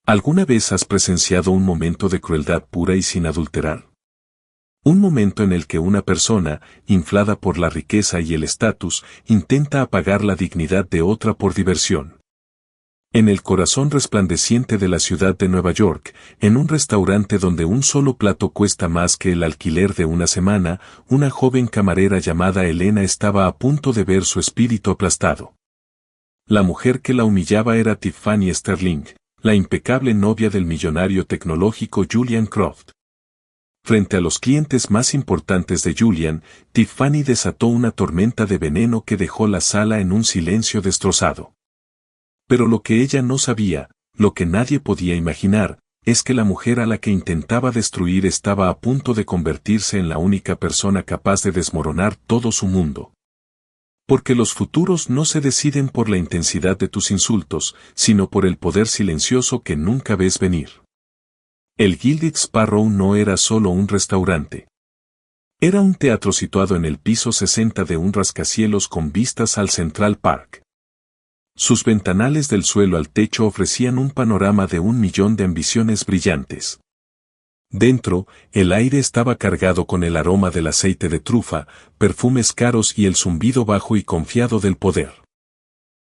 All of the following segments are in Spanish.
¿Alguna vez has presenciado un momento de crueldad pura y sin adulterar? Un momento en el que una persona, inflada por la riqueza y el estatus, intenta apagar la dignidad de otra por diversión. En el corazón resplandeciente de la ciudad de Nueva York, en un restaurante donde un solo plato cuesta más que el alquiler de una semana, una joven camarera llamada Elena estaba a punto de ver su espíritu aplastado. La mujer que la humillaba era Tiffany Sterling, la impecable novia del millonario tecnológico Julian Croft. Frente a los clientes más importantes de Julian, Tiffany desató una tormenta de veneno que dejó la sala en un silencio destrozado. Pero lo que ella no sabía, lo que nadie podía imaginar, es que la mujer a la que intentaba destruir estaba a punto de convertirse en la única persona capaz de desmoronar todo su mundo. Porque los futuros no se deciden por la intensidad de tus insultos, sino por el poder silencioso que nunca ves venir. El Gilded Sparrow no era solo un restaurante. Era un teatro situado en el piso 60 de un rascacielos con vistas al Central Park. Sus ventanales del suelo al techo ofrecían un panorama de 1.000.000 de ambiciones brillantes. Dentro, el aire estaba cargado con el aroma del aceite de trufa, perfumes caros y el zumbido bajo y confiado del poder.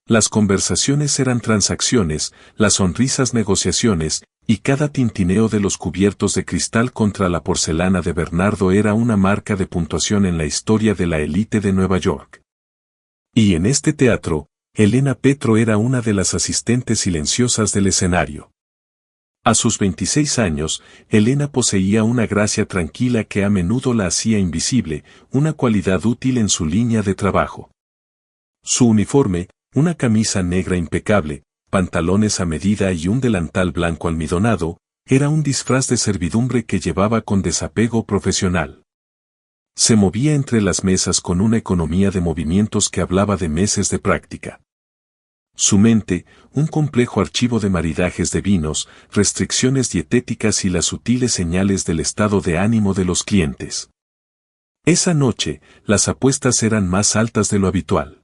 Las conversaciones eran transacciones, las sonrisas negociaciones, y cada tintineo de los cubiertos de cristal contra la porcelana de Bernardo era una marca de puntuación en la historia de la élite de Nueva York. Y en este teatro, Elena Petro era una de las asistentes silenciosas del escenario. A sus 26 años, Elena poseía una gracia tranquila que a menudo la hacía invisible, una cualidad útil en su línea de trabajo. Su uniforme, una camisa negra impecable, pantalones a medida y un delantal blanco almidonado, era un disfraz de servidumbre que llevaba con desapego profesional. Se movía entre las mesas con una economía de movimientos que hablaba de meses de práctica. Su mente, un complejo archivo de maridajes de vinos, restricciones dietéticas y las sutiles señales del estado de ánimo de los clientes. Esa noche, las apuestas eran más altas de lo habitual.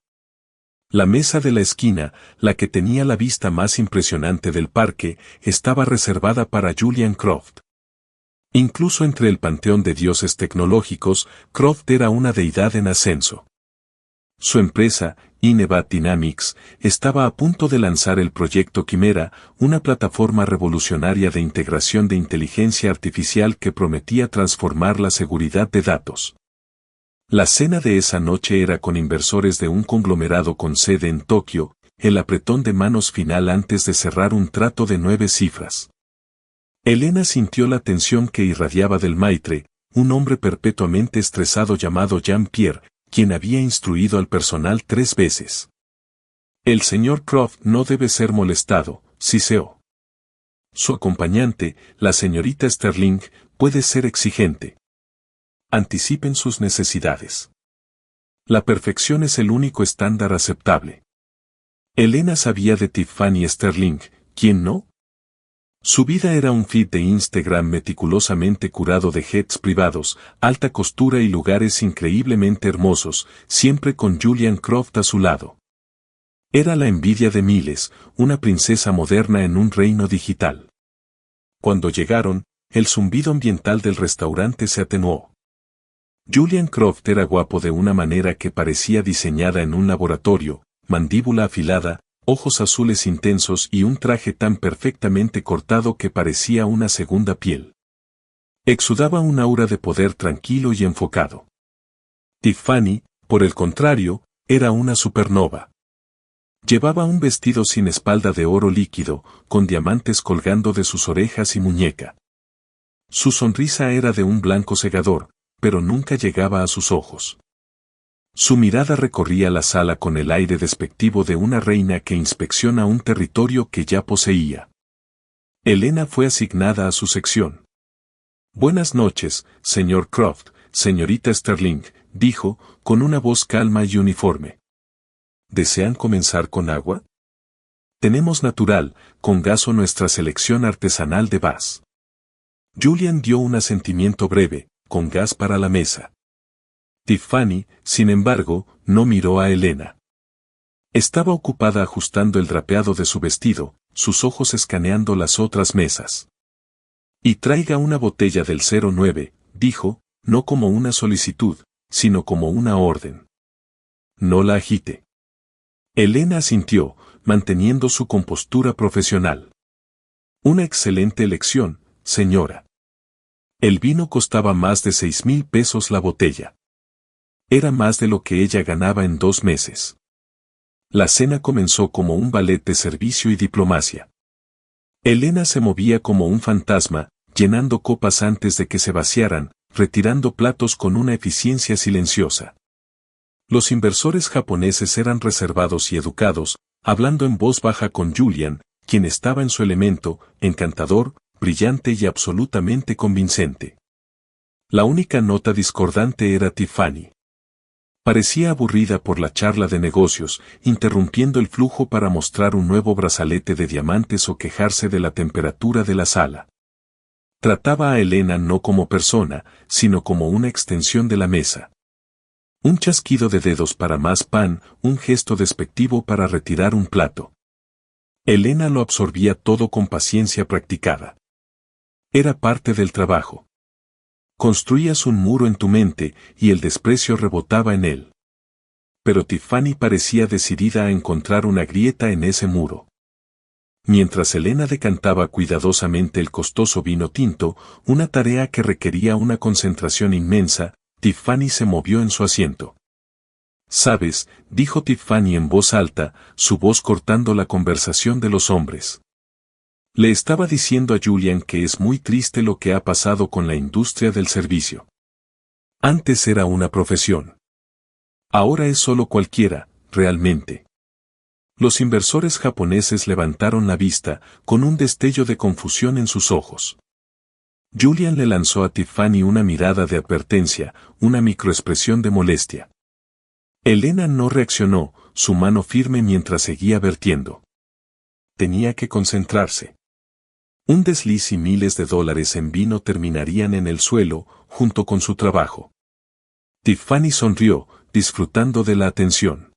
La mesa de la esquina, la que tenía la vista más impresionante del parque, estaba reservada para Julian Croft. Incluso entre el panteón de dioses tecnológicos, Croft era una deidad en ascenso. Su empresa, Inevat Dynamics, estaba a punto de lanzar el proyecto Quimera, una plataforma revolucionaria de integración de inteligencia artificial que prometía transformar la seguridad de datos. La cena de esa noche era con inversores de un conglomerado con sede en Tokio, el apretón de manos final antes de cerrar un trato de 9 cifras. Elena sintió la tensión que irradiaba del maitre, un hombre perpetuamente estresado llamado Jean-Pierre, quien había instruido al personal 3 veces. El señor Croft no debe ser molestado, siseó. Su acompañante, la señorita Sterling, puede ser exigente. Anticipen sus necesidades. La perfección es el único estándar aceptable. Elena sabía de Tiffany Sterling, ¿quién no? Su vida era un feed de Instagram meticulosamente curado de jets privados, alta costura y lugares increíblemente hermosos, siempre con Julian Croft a su lado. Era la envidia de miles, una princesa moderna en un reino digital. Cuando llegaron, el zumbido ambiental del restaurante se atenuó. Julian Croft era guapo de una manera que parecía diseñada en un laboratorio, mandíbula afilada, ojos azules intensos y un traje tan perfectamente cortado que parecía una segunda piel. Exudaba un aura de poder tranquilo y enfocado. Tiffany, por el contrario, era una supernova. Llevaba un vestido sin espalda de oro líquido, con diamantes colgando de sus orejas y muñeca. Su sonrisa era de un blanco cegador, pero nunca llegaba a sus ojos. Su mirada recorría la sala con el aire despectivo de una reina que inspecciona un territorio que ya poseía. Elena fue asignada a su sección. Buenas noches, señor Croft, señorita Sterling, dijo, con una voz calma y uniforme. ¿Desean comenzar con agua? Tenemos natural, con gas o nuestra selección artesanal de Bass. Julian dio un asentimiento breve, con gas para la mesa. Tiffany, sin embargo, no miró a Elena. Estaba ocupada ajustando el drapeado de su vestido, sus ojos escaneando las otras mesas. Y traiga una botella del 09, dijo, no como una solicitud, sino como una orden. No la agite. Elena asintió, manteniendo su compostura profesional. Una excelente elección, señora. El vino costaba más de 6,000 pesos la botella. Era más de lo que ella ganaba en 2 meses. La cena comenzó como un ballet de servicio y diplomacia. Elena se movía como un fantasma, llenando copas antes de que se vaciaran, retirando platos con una eficiencia silenciosa. Los inversores japoneses eran reservados y educados, hablando en voz baja con Julian, quien estaba en su elemento, encantador, brillante y absolutamente convincente. La única nota discordante era Tiffany. Parecía aburrida por la charla de negocios, interrumpiendo el flujo para mostrar un nuevo brazalete de diamantes o quejarse de la temperatura de la sala. Trataba a Elena no como persona, sino como una extensión de la mesa. Un chasquido de dedos para más pan, un gesto despectivo para retirar un plato. Elena lo absorbía todo con paciencia practicada. Era parte del trabajo. Construías un muro en tu mente y el desprecio rebotaba en él. Pero Tiffany parecía decidida a encontrar una grieta en ese muro. Mientras Elena decantaba cuidadosamente el costoso vino tinto, una tarea que requería una concentración inmensa, Tiffany se movió en su asiento. «Sabes», dijo Tiffany en voz alta, su voz cortando la conversación de los hombres. Le estaba diciendo a Julian que es muy triste lo que ha pasado con la industria del servicio. Antes era una profesión. Ahora es solo cualquiera, realmente. Los inversores japoneses levantaron la vista, con un destello de confusión en sus ojos. Julian le lanzó a Tiffany una mirada de advertencia, una microexpresión de molestia. Elena no reaccionó, su mano firme mientras seguía vertiendo. Tenía que concentrarse. Un desliz y miles de dólares en vino terminarían en el suelo, junto con su trabajo. Tiffany sonrió, disfrutando de la atención.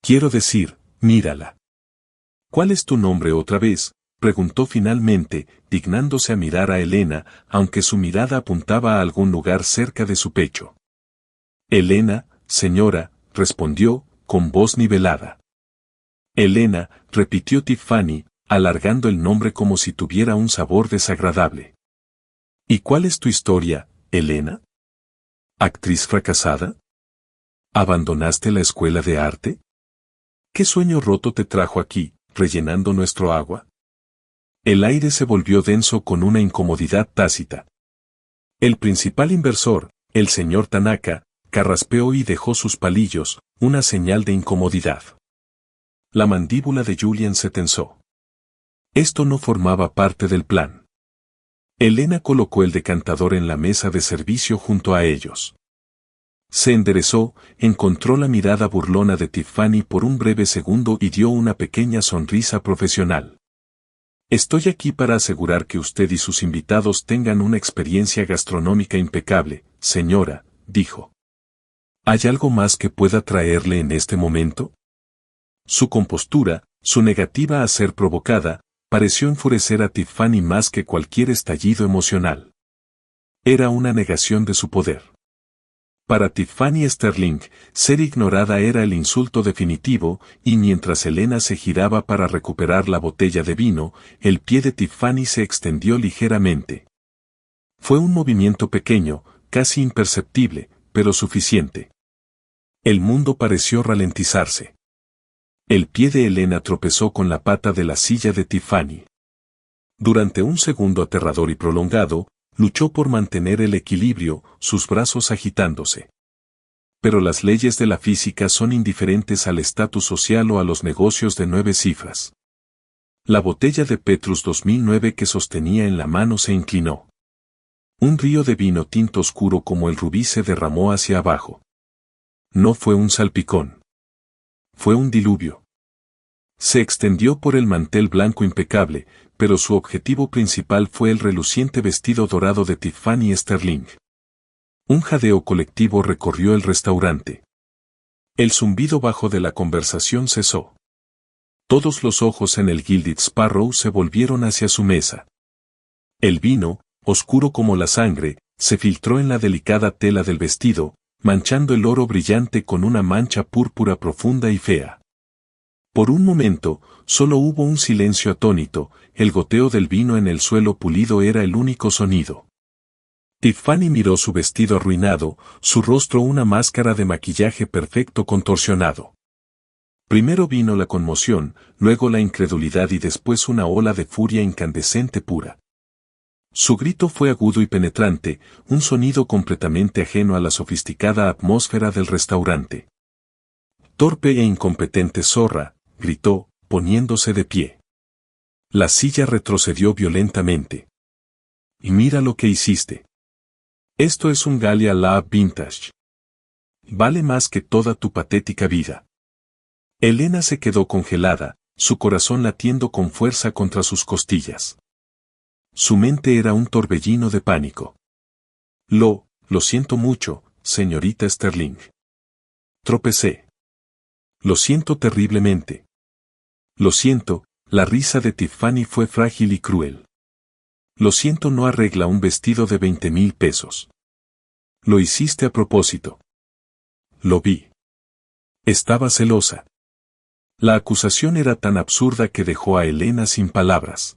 Quiero decir, mírala. ¿Cuál es tu nombre otra vez?, preguntó finalmente, dignándose a mirar a Elena, aunque su mirada apuntaba a algún lugar cerca de su pecho. Elena, señora, respondió, con voz nivelada. Elena, repitió Tiffany, alargando el nombre como si tuviera un sabor desagradable. ¿Y cuál es tu historia, Elena? ¿Actriz fracasada? ¿Abandonaste la escuela de arte? ¿Qué sueño roto te trajo aquí, rellenando nuestro agua? El aire se volvió denso con una incomodidad tácita. El principal inversor, el señor Tanaka, carraspeó y dejó sus palillos, una señal de incomodidad. La mandíbula de Julian se tensó. Esto no formaba parte del plan. Elena colocó el decantador en la mesa de servicio junto a ellos. Se enderezó, encontró la mirada burlona de Tiffany por un breve segundo y dio una pequeña sonrisa profesional. Estoy aquí para asegurar que usted y sus invitados tengan una experiencia gastronómica impecable, señora, dijo. ¿Hay algo más que pueda traerle en este momento? Su compostura, su negativa a ser provocada, pareció enfurecer a Tiffany más que cualquier estallido emocional. Era una negación de su poder. Para Tiffany Sterling, ser ignorada era el insulto definitivo, y mientras Elena se giraba para recuperar la botella de vino, el pie de Tiffany se extendió ligeramente. Fue un movimiento pequeño, casi imperceptible, pero suficiente. El mundo pareció ralentizarse. El pie de Elena tropezó con la pata de la silla de Tiffany. Durante un segundo aterrador y prolongado, luchó por mantener el equilibrio, sus brazos agitándose. Pero las leyes de la física son indiferentes al estatus social o a los negocios de 9 cifras. La botella de Petrus 2009 que sostenía en la mano se inclinó. Un río de vino tinto oscuro como el rubí se derramó hacia abajo. No fue un salpicón. Fue un diluvio. Se extendió por el mantel blanco impecable, pero su objetivo principal fue el reluciente vestido dorado de Tiffany Sterling. Un jadeo colectivo recorrió el restaurante. El zumbido bajo de la conversación cesó. Todos los ojos en el Gilded Sparrow se volvieron hacia su mesa. El vino, oscuro como la sangre, se filtró en la delicada tela del vestido, manchando el oro brillante con una mancha púrpura profunda y fea. Por un momento, solo hubo un silencio atónito, el goteo del vino en el suelo pulido era el único sonido. Tiffany miró su vestido arruinado, su rostro una máscara de maquillaje perfecto contorsionado. Primero vino la conmoción, luego la incredulidad y después una ola de furia incandescente pura. Su grito fue agudo y penetrante, un sonido completamente ajeno a la sofisticada atmósfera del restaurante. «Torpe e incompetente zorra», gritó, poniéndose de pie. La silla retrocedió violentamente. «Y mira lo que hiciste. Esto es un Gallia Lab Vintage. Vale más que toda tu patética vida». Elena se quedó congelada, su corazón latiendo con fuerza contra sus costillas. Su mente era un torbellino de pánico. Lo siento mucho, señorita Sterling. Tropecé. Lo siento terriblemente. Lo siento, la risa de Tiffany fue frágil y cruel. Lo siento no arregla un vestido de 20,000 pesos. Lo hiciste a propósito. Lo vi. Estaba celosa. La acusación era tan absurda que dejó a Elena sin palabras.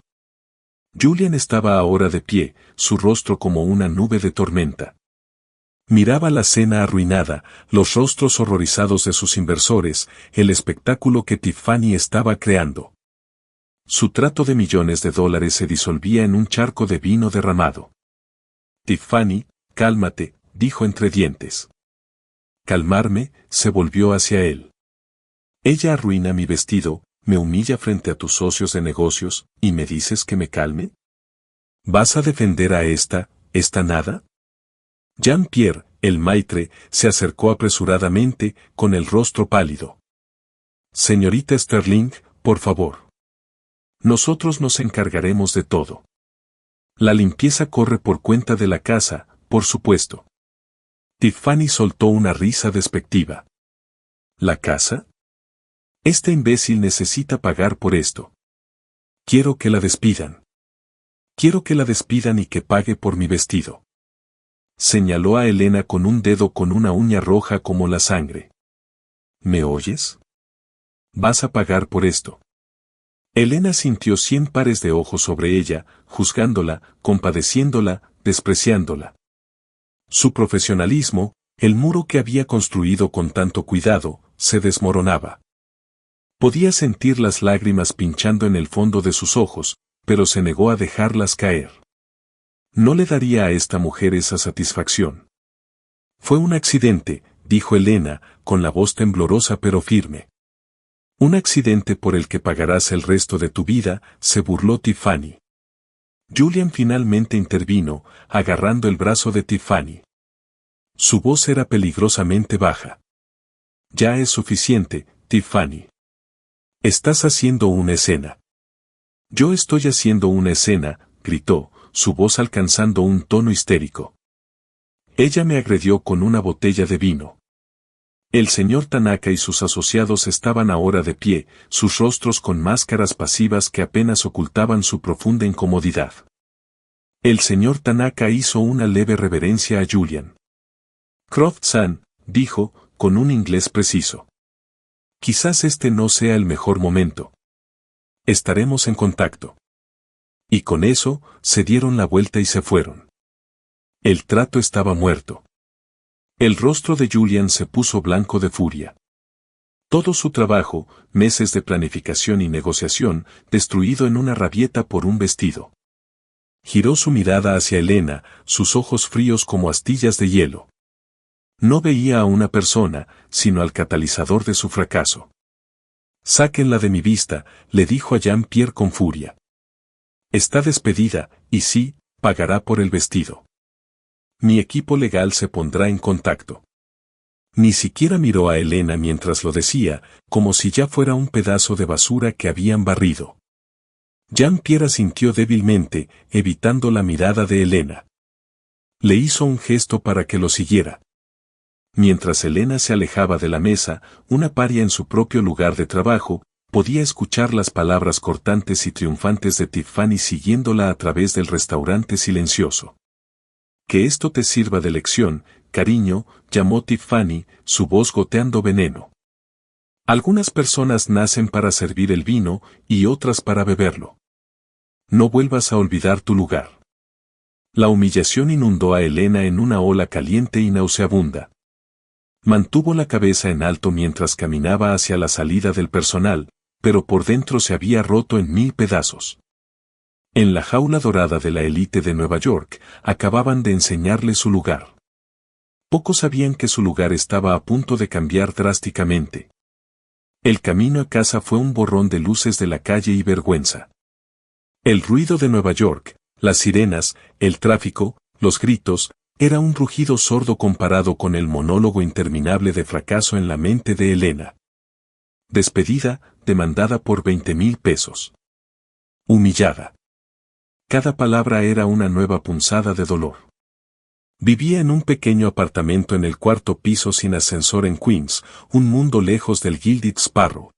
Julian estaba ahora de pie, su rostro como una nube de tormenta. Miraba la cena arruinada, los rostros horrorizados de sus inversores, el espectáculo que Tiffany estaba creando. Su trato de millones de dólares se disolvía en un charco de vino derramado. Tiffany, cálmate, dijo entre dientes. Calmarme, se volvió hacia él. Ella arruina mi vestido, me humilla frente a tus socios de negocios, ¿y me dices que me calme? ¿Vas a defender a esta nada? Jean-Pierre, el maitre, se acercó apresuradamente, con el rostro pálido. Señorita Sterling, por favor. Nosotros nos encargaremos de todo. La limpieza corre por cuenta de la casa, por supuesto. Tiffany soltó una risa despectiva. ¿La casa? Este imbécil necesita pagar por esto. Quiero que la despidan. Quiero que la despidan y que pague por mi vestido. Señaló a Elena con un dedo con una uña roja como la sangre. ¿Me oyes? Vas a pagar por esto. Elena sintió 100 pares de ojos sobre ella, juzgándola, compadeciéndola, despreciándola. Su profesionalismo, el muro que había construido con tanto cuidado, se desmoronaba. Podía sentir las lágrimas pinchando en el fondo de sus ojos, pero se negó a dejarlas caer. No le daría a esta mujer esa satisfacción. Fue un accidente, dijo Elena, con la voz temblorosa pero firme. Un accidente por el que pagarás el resto de tu vida, se burló Tiffany. Julian finalmente intervino, agarrando el brazo de Tiffany. Su voz era peligrosamente baja. Ya es suficiente, Tiffany. Estás haciendo una escena. Yo estoy haciendo una escena, gritó, su voz alcanzando un tono histérico. Ella me agredió con una botella de vino. El señor Tanaka y sus asociados estaban ahora de pie, sus rostros con máscaras pasivas que apenas ocultaban su profunda incomodidad. El señor Tanaka hizo una leve reverencia a Julian. Croft-san, dijo, con un inglés preciso. Quizás este no sea el mejor momento. Estaremos en contacto. Y con eso, se dieron la vuelta y se fueron. El trato estaba muerto. El rostro de Julian se puso blanco de furia. Todo su trabajo, meses de planificación y negociación, destruido en una rabieta por un vestido. Giró su mirada hacia Elena, sus ojos fríos como astillas de hielo. No veía a una persona, sino al catalizador de su fracaso. Sáquenla de mi vista, le dijo a Jean-Pierre con furia. Está despedida, y sí, pagará por el vestido. Mi equipo legal se pondrá en contacto. Ni siquiera miró a Elena mientras lo decía, como si ya fuera un pedazo de basura que habían barrido. Jean-Pierre asintió débilmente, evitando la mirada de Elena. Le hizo un gesto para que lo siguiera. Mientras Elena se alejaba de la mesa, una paria en su propio lugar de trabajo, Podía escuchar las palabras cortantes y triunfantes de Tiffany siguiéndola a través del restaurante silencioso. Que esto te sirva de lección, cariño, llamó Tiffany, su voz goteando veneno. Algunas personas nacen para servir el vino y otras para beberlo. No vuelvas a olvidar tu lugar. La humillación inundó a Elena en una ola caliente y nauseabunda. Mantuvo la cabeza en alto mientras caminaba hacia la salida del personal, pero por dentro se había roto en 1000 pedazos. En la jaula dorada de la élite de Nueva York, acababan de enseñarle su lugar. Pocos sabían que su lugar estaba a punto de cambiar drásticamente. El camino a casa fue un borrón de luces de la calle y vergüenza. El ruido de Nueva York, las sirenas, el tráfico, los gritos, era un rugido sordo comparado con el monólogo interminable de fracaso en la mente de Elena. Despedida, demandada por 20,000 pesos. Humillada. Cada palabra era una nueva punzada de dolor. Vivía en un pequeño apartamento en el 4º piso sin ascensor en Queens, un mundo lejos del Gilded Sparrow.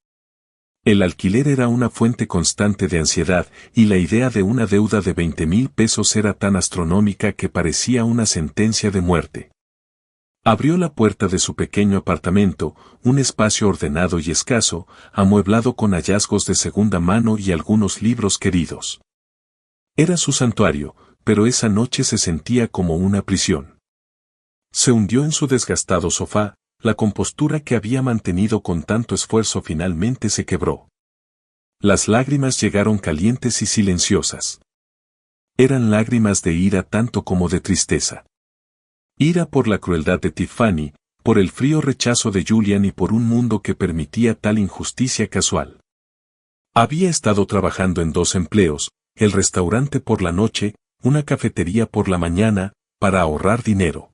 El alquiler era una fuente constante de ansiedad y la idea de una deuda de 20,000 pesos era tan astronómica que parecía una sentencia de muerte. Abrió la puerta de su pequeño apartamento, un espacio ordenado y escaso, amueblado con hallazgos de segunda mano y algunos libros queridos. Era su santuario, pero esa noche se sentía como una prisión. Se hundió en su desgastado sofá, la compostura que había mantenido con tanto esfuerzo finalmente se quebró. Las lágrimas llegaron calientes y silenciosas. Eran lágrimas de ira tanto como de tristeza. Ira por la crueldad de Tiffany, por el frío rechazo de Julian y por un mundo que permitía tal injusticia casual. Había estado trabajando en 2 empleos, el restaurante por la noche, una cafetería por la mañana, para ahorrar dinero.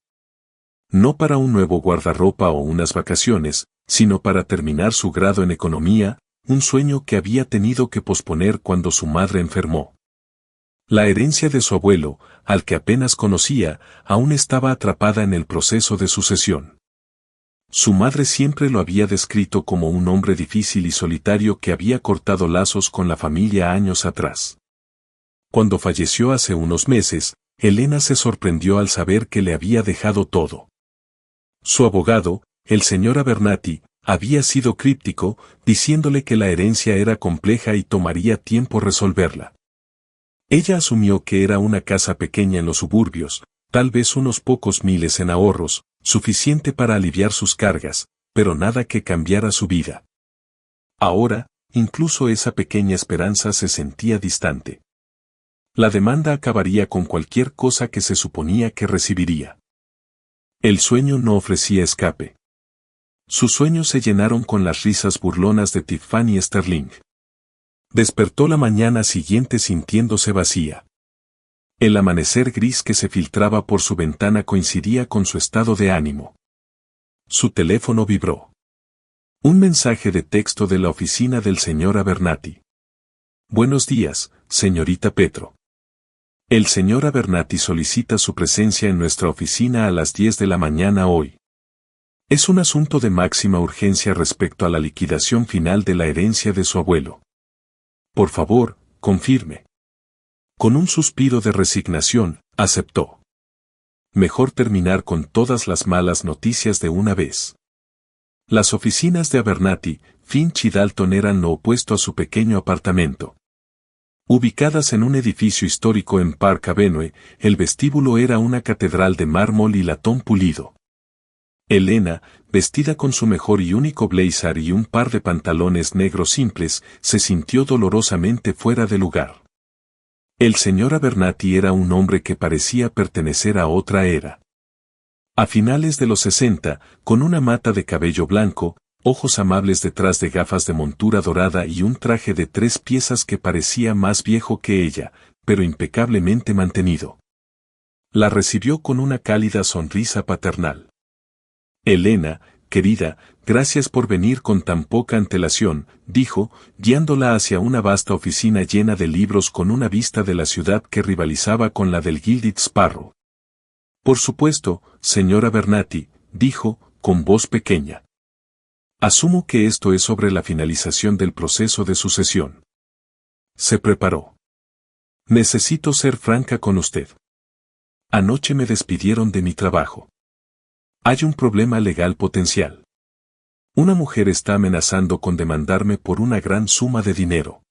No para un nuevo guardarropa o unas vacaciones, sino para terminar su grado en economía, un sueño que había tenido que posponer cuando su madre enfermó. La herencia de su abuelo, al que apenas conocía, aún estaba atrapada en el proceso de sucesión. Su madre siempre lo había descrito como un hombre difícil y solitario que había cortado lazos con la familia años atrás. Cuando falleció hace unos meses, Elena se sorprendió al saber que le había dejado todo. Su abogado, el señor Abernathy, había sido críptico, diciéndole que la herencia era compleja y tomaría tiempo resolverla. Ella asumió que era una casa pequeña en los suburbios, tal vez unos pocos miles en ahorros, suficiente para aliviar sus cargas, pero nada que cambiara su vida. Ahora, incluso esa pequeña esperanza se sentía distante. La demanda acabaría con cualquier cosa que se suponía que recibiría. El sueño no ofrecía escape. Sus sueños se llenaron con las risas burlonas de Tiffany Sterling. Despertó la mañana siguiente sintiéndose vacía. El amanecer gris que se filtraba por su ventana coincidía con su estado de ánimo. Su teléfono vibró. Un mensaje de texto de la oficina del señor Abernathy. Buenos días, señorita Petro. El señor Abernathy solicita su presencia en nuestra oficina a las 10 de la mañana hoy. Es un asunto de máxima urgencia respecto a la liquidación final de la herencia de su abuelo. Por favor, confirme. Con un suspiro de resignación, aceptó. Mejor terminar con todas las malas noticias de una vez. Las oficinas de Abernathy, Finch y Dalton eran lo opuesto a su pequeño apartamento. Ubicadas en un edificio histórico en Park Avenue, el vestíbulo era una catedral de mármol y latón pulido. Elena, vestida con su mejor y único blazer y un par de pantalones negros simples, se sintió dolorosamente fuera de lugar. El señor Abernathy era un hombre que parecía pertenecer a otra era. A finales de los 60, con una mata de cabello blanco, ojos amables detrás de gafas de montura dorada y un traje de 3 piezas que parecía más viejo que ella, pero impecablemente mantenido. La recibió con una cálida sonrisa paternal. Elena, querida, gracias por venir con tan poca antelación, dijo, guiándola hacia una vasta oficina llena de libros con una vista de la ciudad que rivalizaba con la del Gilded Sparrow. Por supuesto, señora Abernathy, dijo, con voz pequeña. Asumo que esto es sobre la finalización del proceso de sucesión. Se preparó. Necesito ser franca con usted. Anoche me despidieron de mi trabajo. Hay un problema legal potencial. Una mujer está amenazando con demandarme por una gran suma de dinero.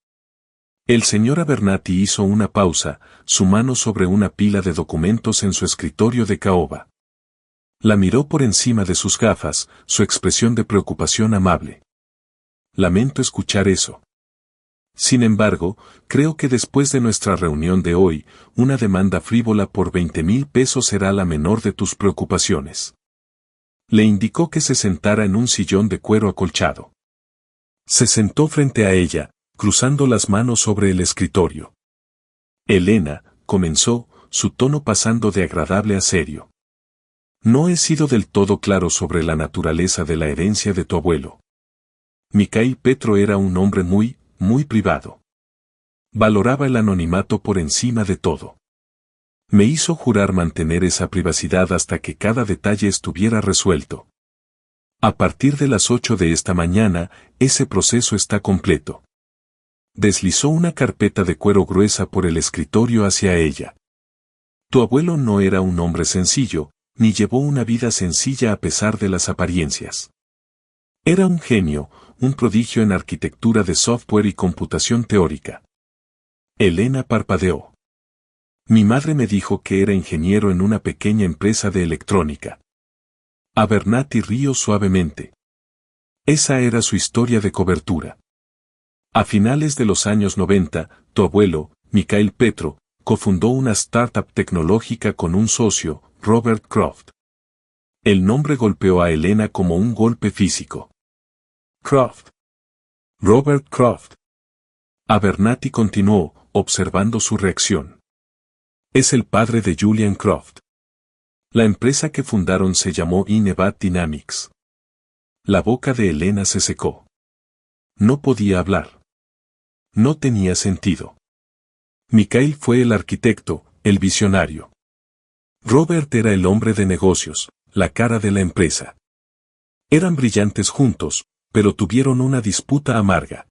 El señor Abernathy hizo una pausa, su mano sobre una pila de documentos en su escritorio de caoba. La miró por encima de sus gafas, su expresión de preocupación amable. Lamento escuchar eso. Sin embargo, creo que después de nuestra reunión de hoy, una demanda frívola por 20,000 pesos será la menor de tus preocupaciones. Le indicó que se sentara en un sillón de cuero acolchado. Se sentó frente a ella, cruzando las manos sobre el escritorio. Elena, comenzó, su tono pasando de agradable a serio. No he sido del todo claro sobre la naturaleza de la herencia de tu abuelo. Mikhail Petro era un hombre muy privado. Valoraba el anonimato por encima de todo. Me hizo jurar mantener esa privacidad hasta que cada detalle estuviera resuelto. A partir de las 8 de esta mañana, ese proceso está completo. Deslizó una carpeta de cuero gruesa por el escritorio hacia ella. Tu abuelo no era un hombre sencillo, ni llevó una vida sencilla a pesar de las apariencias. Era un genio, un prodigio en arquitectura de software y computación teórica. Elena parpadeó. Mi madre me dijo que era ingeniero en una pequeña empresa de electrónica. Abernathy rió suavemente. Esa era su historia de cobertura. A finales de los años 90, tu abuelo, Mikhail Petro, cofundó una startup tecnológica con un socio, Robert Croft. El nombre golpeó a Elena como un golpe físico. Croft. Robert Croft. Abernathy continuó, observando su reacción. Es el padre de Julian Croft. La empresa que fundaron se llamó Inevat Dynamics. La boca de Elena se secó. No podía hablar. No tenía sentido. Mikhail fue el arquitecto, el visionario. Robert era el hombre de negocios, la cara de la empresa. Eran brillantes juntos, pero tuvieron una disputa amarga.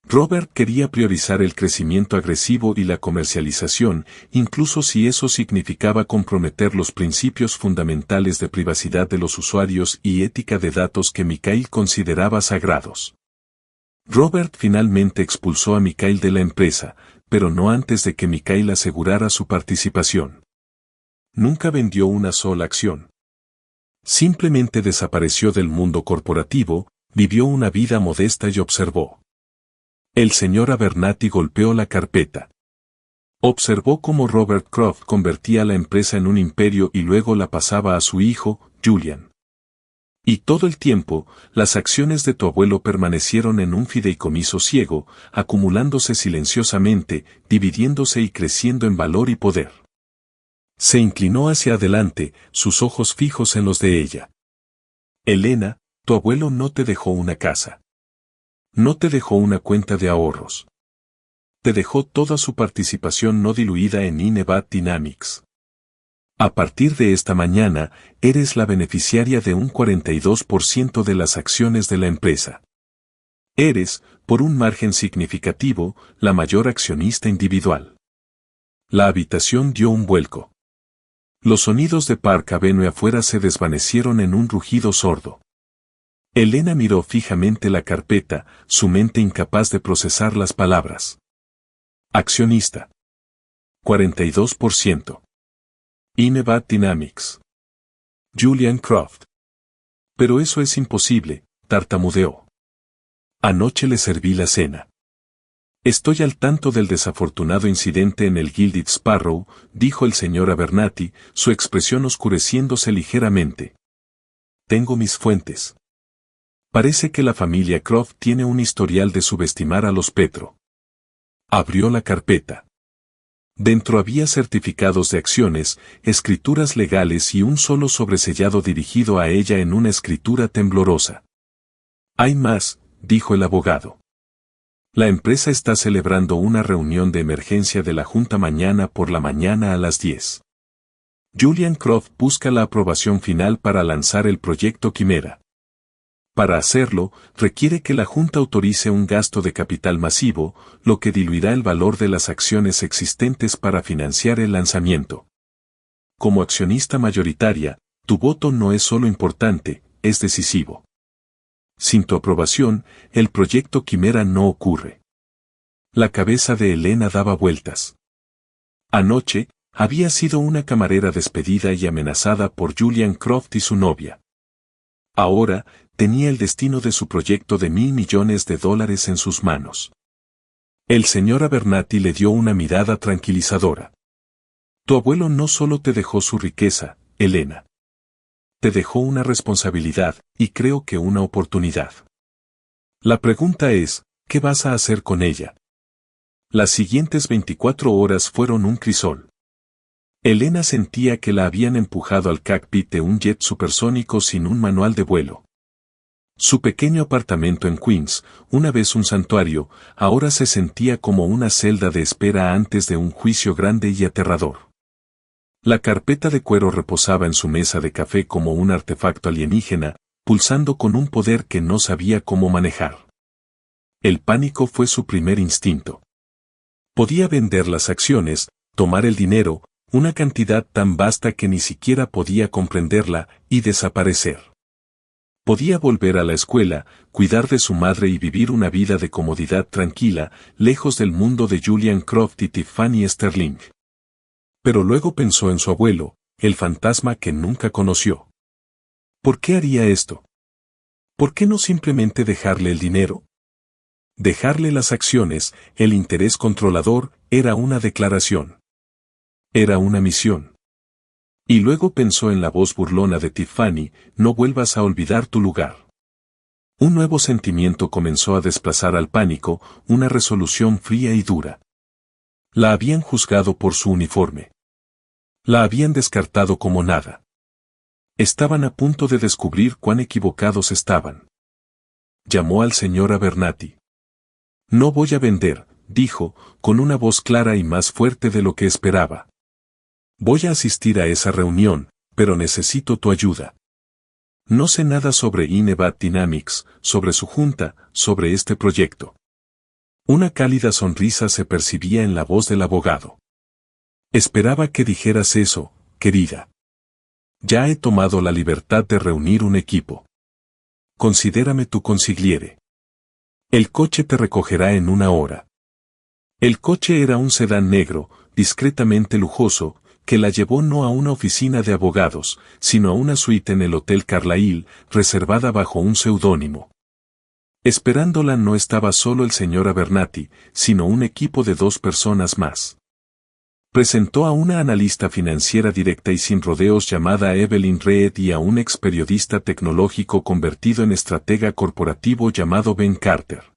Robert quería priorizar el crecimiento agresivo y la comercialización, incluso si eso significaba comprometer los principios fundamentales de privacidad de los usuarios y ética de datos que Mikhail consideraba sagrados. Robert finalmente expulsó a Mikhail de la empresa, pero no antes de que Mikhail asegurara su participación. Nunca vendió una sola acción. Simplemente desapareció del mundo corporativo, vivió una vida modesta y observó. El señor Abernathy golpeó la carpeta. Observó cómo Robert Croft convertía la empresa en un imperio y luego la pasaba a su hijo, Julian. Y todo el tiempo, las acciones de tu abuelo permanecieron en un fideicomiso ciego, acumulándose silenciosamente, dividiéndose y creciendo en valor y poder. Se inclinó hacia adelante, sus ojos fijos en los de ella. Elena, tu abuelo no te dejó una casa. No te dejó una cuenta de ahorros. Te dejó toda su participación no diluida en Inevat Dynamics. A partir de esta mañana, eres la beneficiaria de un 42% de las acciones de la empresa. Eres, por un margen significativo, la mayor accionista individual. La habitación dio un vuelco. Los sonidos de Park Avenue afuera se desvanecieron en un rugido sordo. Elena miró fijamente la carpeta, su mente incapaz de procesar las palabras. Accionista. 42%. Inevat Dynamics. Julian Croft. Pero eso es imposible, tartamudeó. Anoche le serví la cena. Estoy al tanto del desafortunado incidente en el Gilded Sparrow, dijo el señor Abernathy, su expresión oscureciéndose ligeramente. Tengo mis fuentes. Parece que la familia Croft tiene un historial de subestimar a los Petro. Abrió la carpeta. Dentro había certificados de acciones, escrituras legales y un solo sobresellado dirigido a ella en una escritura temblorosa. Hay más, dijo el abogado. La empresa está celebrando una reunión de emergencia de la junta mañana por la mañana a las 10. Julian Croft busca la aprobación final para lanzar el proyecto Quimera. Para hacerlo, requiere que la Junta autorice un gasto de capital masivo, lo que diluirá el valor de las acciones existentes para financiar el lanzamiento. Como accionista mayoritaria, tu voto no es solo importante, es decisivo. Sin tu aprobación, el proyecto Quimera no ocurre. La cabeza de Elena daba vueltas. Anoche, había sido una camarera despedida y amenazada por Julian Croft y su novia. Ahora, tenía el destino de su proyecto de $1.000 millones en sus manos. El señor Abernathy le dio una mirada tranquilizadora. Tu abuelo no solo te dejó su riqueza, Elena. Te dejó una responsabilidad, y creo que una oportunidad. La pregunta es, ¿qué vas a hacer con ella? Las siguientes 24 horas fueron un crisol. Elena sentía que la habían empujado al cockpit de un jet supersónico sin un manual de vuelo. Su pequeño apartamento en Queens, una vez un santuario, ahora se sentía como una celda de espera antes de un juicio grande y aterrador. La carpeta de cuero reposaba en su mesa de café como un artefacto alienígena, pulsando con un poder que no sabía cómo manejar. El pánico fue su primer instinto. Podía vender las acciones, tomar el dinero, una cantidad tan vasta que ni siquiera podía comprenderla, y desaparecer. Podía volver a la escuela, cuidar de su madre y vivir una vida de comodidad tranquila, lejos del mundo de Julian Croft y Tiffany Sterling. Pero luego pensó en su abuelo, el fantasma que nunca conoció. ¿Por qué haría esto? ¿Por qué no simplemente dejarle el dinero? Dejarle las acciones, el interés controlador, era una declaración. Era una misión. Y luego pensó en la voz burlona de Tiffany, no vuelvas a olvidar tu lugar. Un nuevo sentimiento comenzó a desplazar al pánico, una resolución fría y dura. La habían juzgado por su uniforme. La habían descartado como nada. Estaban a punto de descubrir cuán equivocados estaban. Llamó al señor Abernathy. No voy a vender, dijo, con una voz clara y más fuerte de lo que esperaba. Voy a asistir a esa reunión, pero necesito tu ayuda. No sé nada sobre Inevat Dynamics, sobre su junta, sobre este proyecto. Una cálida sonrisa se percibía en la voz del abogado. Esperaba que dijeras eso, querida. Ya he tomado la libertad de reunir un equipo. Considérame tu consigliere. El coche te recogerá en 1 hora. El coche era un sedán negro, discretamente lujoso, que la llevó no a una oficina de abogados, sino a una suite en el Hotel Carlyle, reservada bajo un seudónimo. Esperándola no estaba solo el señor Abernathy, sino un equipo de 2 personas más. Presentó a una analista financiera directa y sin rodeos llamada Evelyn Reed y a un ex periodista tecnológico convertido en estratega corporativo llamado Ben Carter.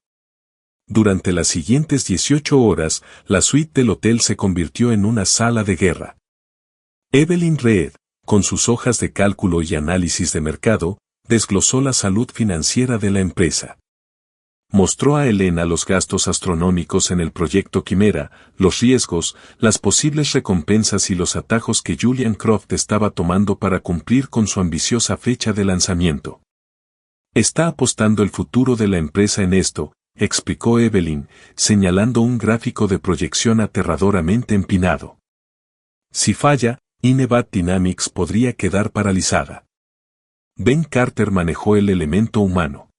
Durante las siguientes 18 horas, la suite del hotel se convirtió en una sala de guerra. Evelyn Reed, con sus hojas de cálculo y análisis de mercado, desglosó la salud financiera de la empresa. Mostró a Elena los gastos astronómicos en el proyecto Quimera, los riesgos, las posibles recompensas y los atajos que Julian Croft estaba tomando para cumplir con su ambiciosa fecha de lanzamiento. Está apostando el futuro de la empresa en esto, explicó Evelyn, señalando un gráfico de proyección aterradoramente empinado. Si falla, Inevat Dynamics podría quedar paralizada. Ben Carter manejó el elemento humano.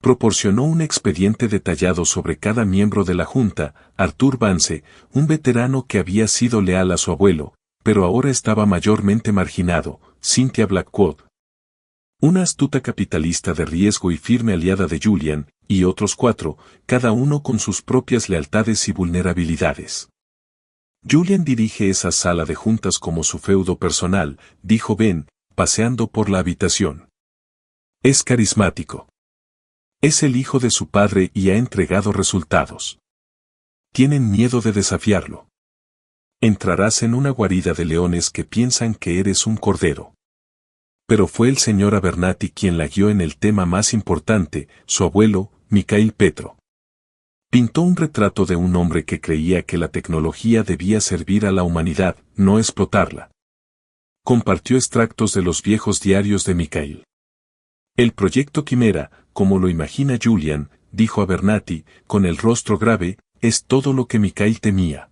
Proporcionó un expediente detallado sobre cada miembro de la Junta, Arthur Vance, un veterano que había sido leal a su abuelo, pero ahora estaba mayormente marginado, Cynthia Blackwood, una astuta capitalista de riesgo y firme aliada de Julian, y otros 4, cada uno con sus propias lealtades y vulnerabilidades. Julian dirige esa sala de juntas como su feudo personal, dijo Ben, paseando por la habitación. Es carismático. Es el hijo de su padre y ha entregado resultados. Tienen miedo de desafiarlo. Entrarás en una guarida de leones que piensan que eres un cordero. Pero fue el señor Abernathy quien la guió en el tema más importante, su abuelo, Mikhail Petro. Pintó un retrato de un hombre que creía que la tecnología debía servir a la humanidad, no explotarla. Compartió extractos de los viejos diarios de Mikhail. El proyecto Quimera, como lo imagina Julian, dijo Abernathy, con el rostro grave, es todo lo que Mikhail temía.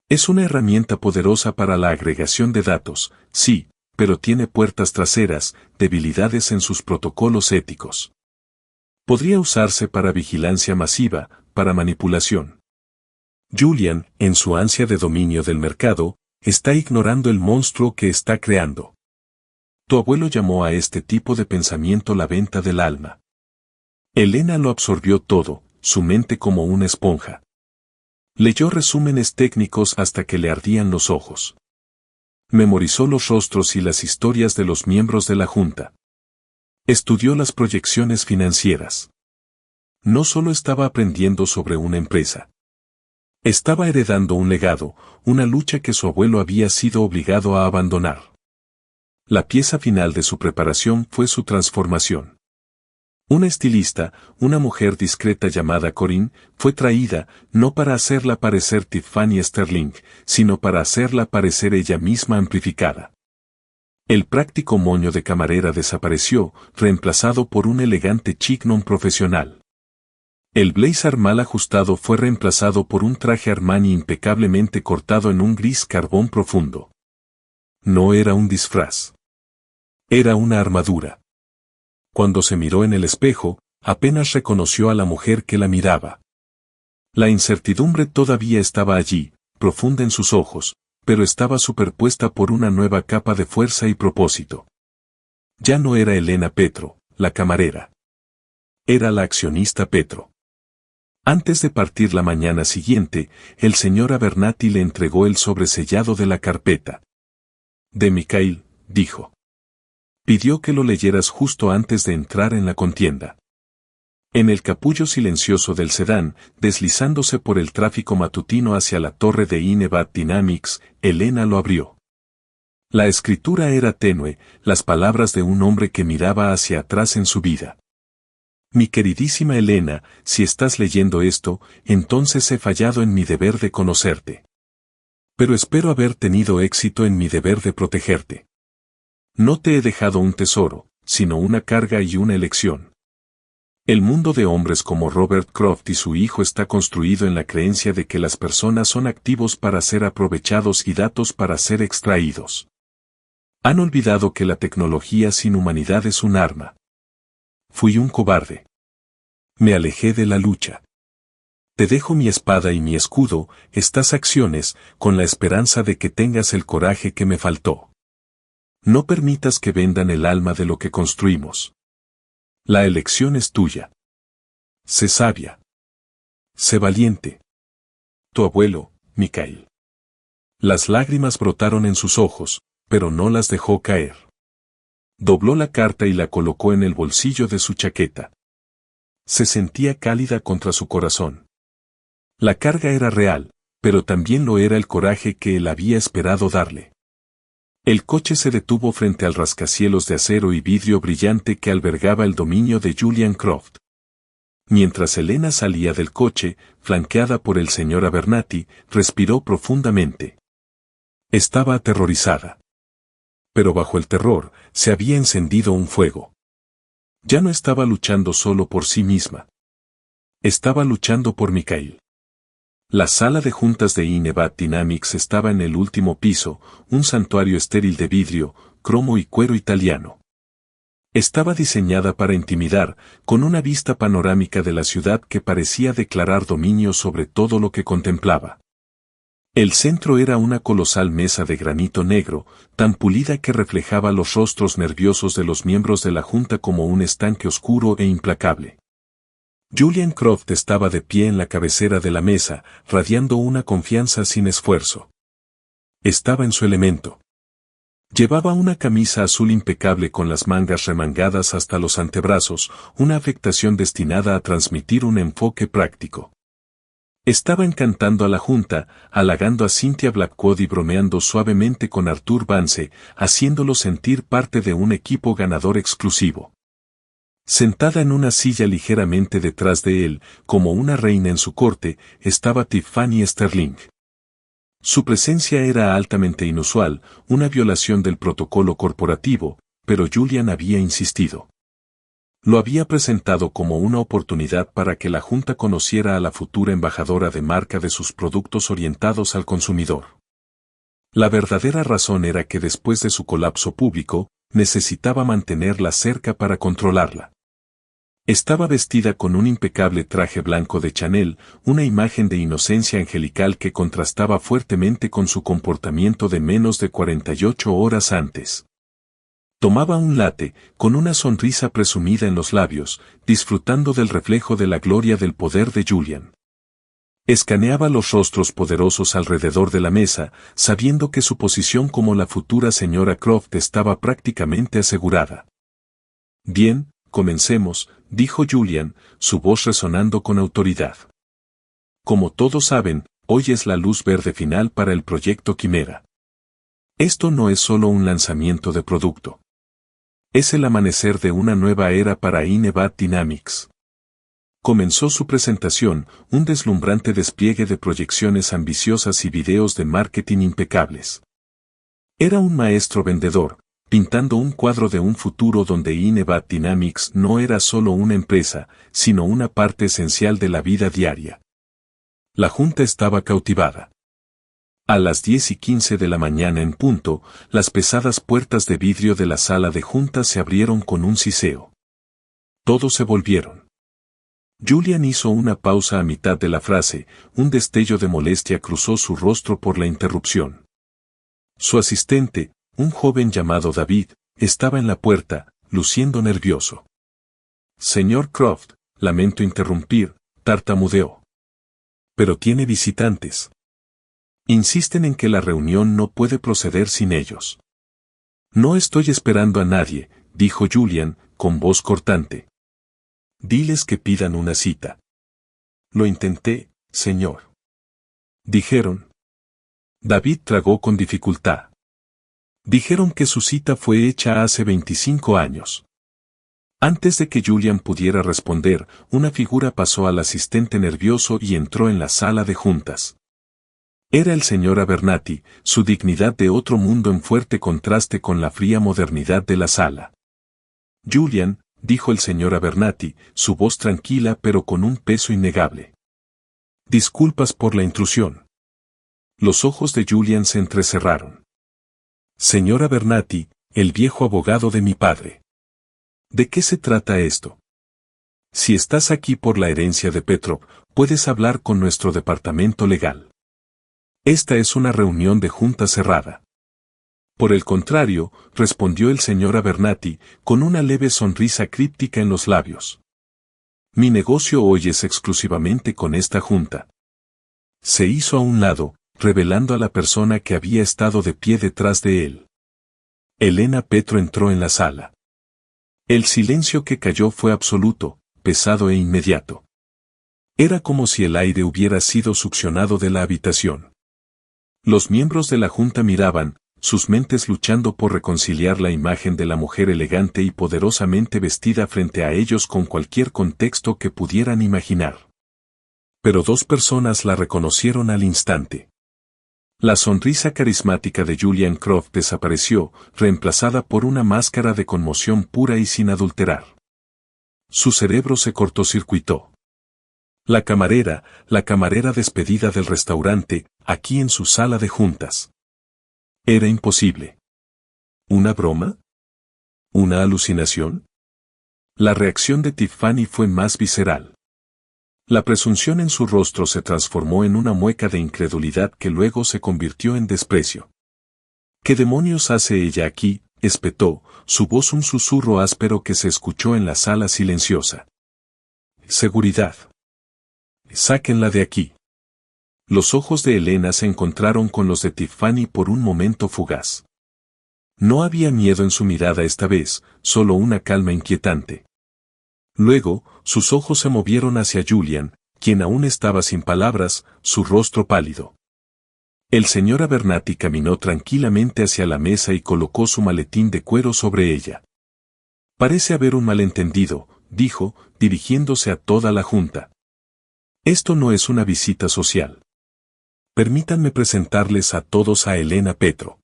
Es una herramienta poderosa para la agregación de datos, sí, pero tiene puertas traseras, debilidades en sus protocolos éticos. Podría usarse para vigilancia masiva, para manipulación. Julian, en su ansia de dominio del mercado, está ignorando el monstruo que está creando. Tu abuelo llamó a este tipo de pensamiento la venta del alma. Elena lo absorbió todo, su mente como una esponja. Leyó resúmenes técnicos hasta que le ardían los ojos. Memorizó los rostros y las historias de los miembros de la junta. Estudió las proyecciones financieras. No solo estaba aprendiendo sobre una empresa. Estaba heredando un legado, una lucha que su abuelo había sido obligado a abandonar. La pieza final de su preparación fue su transformación. Una estilista, una mujer discreta llamada Corinne, fue traída, no para hacerla parecer Tiffany Sterling, sino para hacerla parecer ella misma amplificada. El práctico moño de camarera desapareció, reemplazado por un elegante chignon profesional. El blazer mal ajustado fue reemplazado por un traje Armani impecablemente cortado en un gris carbón profundo. No era un disfraz. Era una armadura. Cuando se miró en el espejo, apenas reconoció a la mujer que la miraba. La incertidumbre todavía estaba allí, profunda en sus ojos, pero estaba superpuesta por una nueva capa de fuerza y propósito. Ya no era Elena Petro, la camarera. Era la accionista Petro. Antes de partir la mañana siguiente, el señor Abernathy le entregó el sobresellado de la carpeta. De Mikhail, dijo. Pidió que lo leyeras justo antes de entrar en la contienda. En el capullo silencioso del sedán, deslizándose por el tráfico matutino hacia la torre de Inevat Dynamics, Elena lo abrió. La escritura era tenue, las palabras de un hombre que miraba hacia atrás en su vida. Mi queridísima Elena, si estás leyendo esto, entonces he fallado en mi deber de conocerte. Pero espero haber tenido éxito en mi deber de protegerte. No te he dejado un tesoro, sino una carga y una elección. El mundo de hombres como Robert Croft y su hijo está construido en la creencia de que las personas son activos para ser aprovechados y datos para ser extraídos. Han olvidado que la tecnología sin humanidad es un arma. Fui un cobarde. Me alejé de la lucha. Te dejo mi espada y mi escudo, estas acciones, con la esperanza de que tengas el coraje que me faltó. No permitas que vendan el alma de lo que construimos. La elección es tuya. Sé sabia. Sé valiente. Tu abuelo, Mikhail. Las lágrimas brotaron en sus ojos, pero no las dejó caer. Dobló la carta y la colocó en el bolsillo de su chaqueta. Se sentía cálida contra su corazón. La carga era real, pero también lo era el coraje que él había esperado darle. El coche se detuvo frente al rascacielos de acero y vidrio brillante que albergaba el dominio de Julian Croft. Mientras Elena salía del coche, flanqueada por el señor Abernathy, respiró profundamente. Estaba aterrorizada. Pero bajo el terror, se había encendido un fuego. Ya no estaba luchando solo por sí misma. Estaba luchando por Mikhail. La sala de juntas de Inevat Dynamics estaba en el último piso, un santuario estéril de vidrio, cromo y cuero italiano. Estaba diseñada para intimidar, con una vista panorámica de la ciudad que parecía declarar dominio sobre todo lo que contemplaba. El centro era una colosal mesa de granito negro, tan pulida que reflejaba los rostros nerviosos de los miembros de la junta como un estanque oscuro e implacable. Julian Croft estaba de pie en la cabecera de la mesa, radiando una confianza sin esfuerzo. Estaba en su elemento. Llevaba una camisa azul impecable con las mangas remangadas hasta los antebrazos, una afectación destinada a transmitir un enfoque práctico. Estaba encantando a la junta, halagando a Cynthia Blackwood y bromeando suavemente con Arthur Vance, haciéndolo sentir parte de un equipo ganador exclusivo. Sentada en una silla ligeramente detrás de él, como una reina en su corte, estaba Tiffany Sterling. Su presencia era altamente inusual, una violación del protocolo corporativo, pero Julian había insistido. Lo había presentado como una oportunidad para que la Junta conociera a la futura embajadora de marca de sus productos orientados al consumidor. La verdadera razón era que después de su colapso público, necesitaba mantenerla cerca para controlarla. Estaba vestida con un impecable traje blanco de Chanel, una imagen de inocencia angelical que contrastaba fuertemente con su comportamiento de menos de 48 horas antes. Tomaba un latte, con una sonrisa presumida en los labios, disfrutando del reflejo de la gloria del poder de Julian. Escaneaba los rostros poderosos alrededor de la mesa, sabiendo que su posición como la futura señora Croft estaba prácticamente asegurada. Bien, comencemos, dijo Julian, su voz resonando con autoridad. Como todos saben, hoy es la luz verde final para el proyecto Quimera. Esto no es solo un lanzamiento de producto. Es el amanecer de una nueva era para Inevad Dynamics. Comenzó su presentación, un deslumbrante despliegue de proyecciones ambiciosas y videos de marketing impecables. Era un maestro vendedor, pintando un cuadro de un futuro donde Inevad Dynamics no era solo una empresa, sino una parte esencial de la vida diaria. La Junta estaba cautivada. A las 10:15 de la mañana en punto, las pesadas puertas de vidrio de la sala de juntas se abrieron con un siseo. Todos se volvieron. Julian hizo una pausa a mitad de la frase, un destello de molestia cruzó su rostro por la interrupción. Su asistente, un joven llamado David, estaba en la puerta, luciendo nervioso. Señor Croft, lamento interrumpir, tartamudeó. Pero tiene visitantes. Insisten en que la reunión no puede proceder sin ellos. No estoy esperando a nadie, dijo Julian, con voz cortante. Diles que pidan una cita. Lo intenté, señor. Dijeron. David tragó con dificultad. Dijeron que su cita fue hecha hace 25 años. Antes de que Julian pudiera responder, una figura pasó al asistente nervioso y entró en la sala de juntas. Era el señor Abernathy, su dignidad de otro mundo en fuerte contraste con la fría modernidad de la sala. Julian, dijo el señor Abernathy, su voz tranquila pero con un peso innegable. Disculpas por la intrusión. Los ojos de Julian se entrecerraron. Señor Abernathy, el viejo abogado de mi padre. ¿De qué se trata esto? Si estás aquí por la herencia de Petrov, puedes hablar con nuestro departamento legal. Esta es una reunión de junta cerrada. Por el contrario, respondió el señor Abernathy, con una leve sonrisa críptica en los labios. Mi negocio hoy es exclusivamente con esta junta. Se hizo a un lado, revelando a la persona que había estado de pie detrás de él. Elena Petro entró en la sala. El silencio que cayó fue absoluto, pesado e inmediato. Era como si el aire hubiera sido succionado de la habitación. Los miembros de la junta miraban, sus mentes luchando por reconciliar la imagen de la mujer elegante y poderosamente vestida frente a ellos con cualquier contexto que pudieran imaginar. Pero dos personas la reconocieron al instante. La sonrisa carismática de Julian Croft desapareció, reemplazada por una máscara de conmoción pura y sin adulterar. Su cerebro se cortocircuitó. La camarera despedida del restaurante, aquí en su sala de juntas. Era imposible. ¿Una broma? ¿Una alucinación? La reacción de Tiffany fue más visceral. La presunción en su rostro se transformó en una mueca de incredulidad que luego se convirtió en desprecio. ¿Qué demonios hace ella aquí?, espetó, su voz un susurro áspero que se escuchó en la sala silenciosa. Seguridad. Sáquenla de aquí. Los ojos de Elena se encontraron con los de Tiffany por un momento fugaz. No había miedo en su mirada esta vez, solo una calma inquietante. Luego, sus ojos se movieron hacia Julian, quien aún estaba sin palabras, su rostro pálido. El señor Abernathy caminó tranquilamente hacia la mesa y colocó su maletín de cuero sobre ella. Parece haber un malentendido, dijo, dirigiéndose a toda la junta. Esto no es una visita social. Permítanme presentarles a todos a Elena Petro.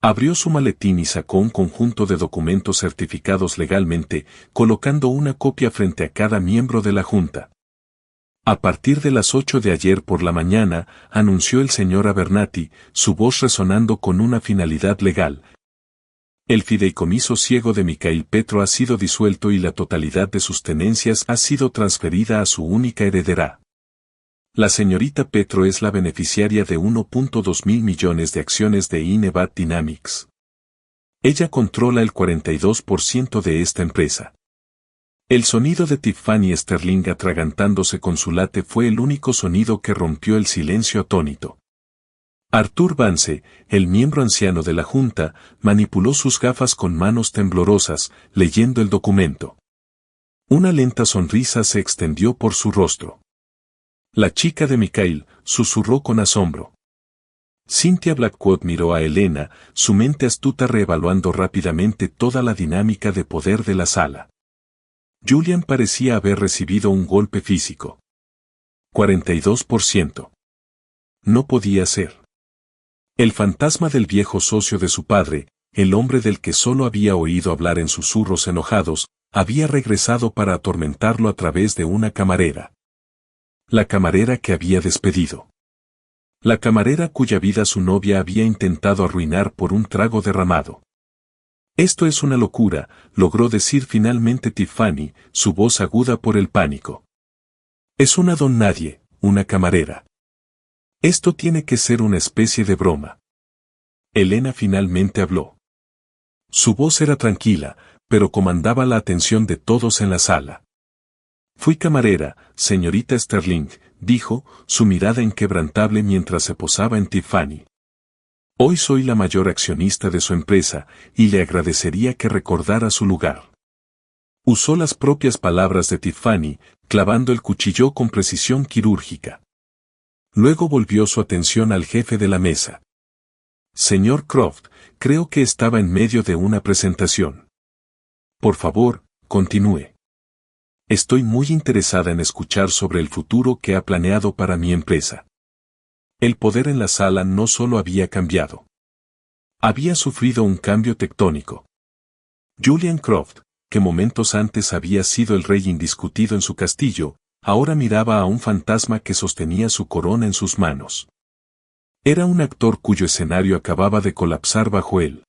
Abrió su maletín y sacó un conjunto de documentos certificados legalmente, colocando una copia frente a cada miembro de la Junta. A partir de las 8 de ayer por la mañana, anunció el señor Abernathy, su voz resonando con una finalidad legal. El fideicomiso ciego de Mikhail Petro ha sido disuelto y la totalidad de sus tenencias ha sido transferida a su única heredera. La señorita Petro es la beneficiaria de 1.2 mil millones de acciones de Inevat Dynamics. Ella controla el 42% de esta empresa. El sonido de Tiffany Sterling atragantándose con su latte fue el único sonido que rompió el silencio atónito. Arthur Vance, el miembro anciano de la Junta, manipuló sus gafas con manos temblorosas, leyendo el documento. Una lenta sonrisa se extendió por su rostro. La chica de Mikhail, susurró con asombro. Cynthia Blackwood miró a Elena, su mente astuta reevaluando rápidamente toda la dinámica de poder de la sala. Julian parecía haber recibido un golpe físico. 42%. No podía ser. El fantasma del viejo socio de su padre, el hombre del que solo había oído hablar en susurros enojados, había regresado para atormentarlo a través de una camarera. La camarera que había despedido. La camarera cuya vida su novia había intentado arruinar por un trago derramado. Esto es una locura, logró decir finalmente Tiffany, su voz aguda por el pánico. Es una don nadie, una camarera. Esto tiene que ser una especie de broma. Elena finalmente habló. Su voz era tranquila, pero comandaba la atención de todos en la sala. Fui camarera, señorita Sterling, dijo, su mirada inquebrantable mientras se posaba en Tiffany. Hoy soy la mayor accionista de su empresa, y le agradecería que recordara su lugar. Usó las propias palabras de Tiffany, clavando el cuchillo con precisión quirúrgica. Luego volvió su atención al jefe de la mesa. Señor Croft, creo que estaba en medio de una presentación. Por favor, continúe. Estoy muy interesada en escuchar sobre el futuro que ha planeado para mi empresa. El poder en la sala no solo había cambiado. Había sufrido un cambio tectónico. Julian Croft, que momentos antes había sido el rey indiscutido en su castillo, ahora miraba a un fantasma que sostenía su corona en sus manos. Era un actor cuyo escenario acababa de colapsar bajo él.